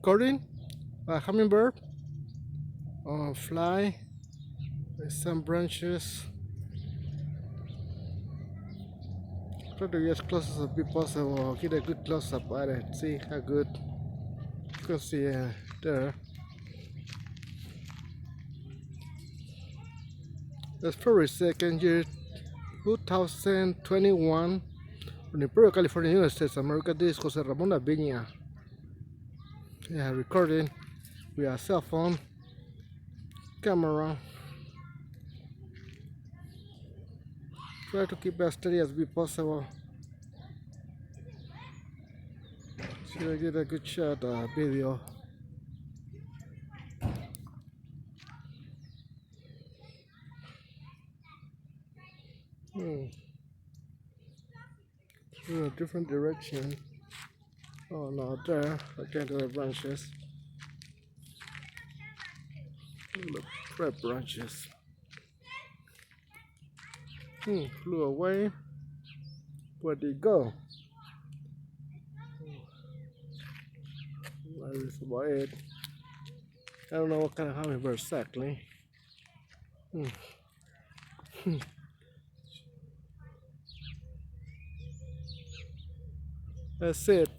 recording a hummingbird fly with some branches. Try to get as close as possible, get a good close up at it, see how good you can see there. That's February 2nd, year 2021, from Imperial, California, United States America. This is Jose Ramon Aviña. Yeah, recording with a cell phone camera. Try to keep as steady as possible. See, I get a good shot video. In a different direction. Oh no, there, again to the branches. The red branches. Flew away. Where'd he go? That is about it. I don't know what kind of hummingbird exactly. That's it.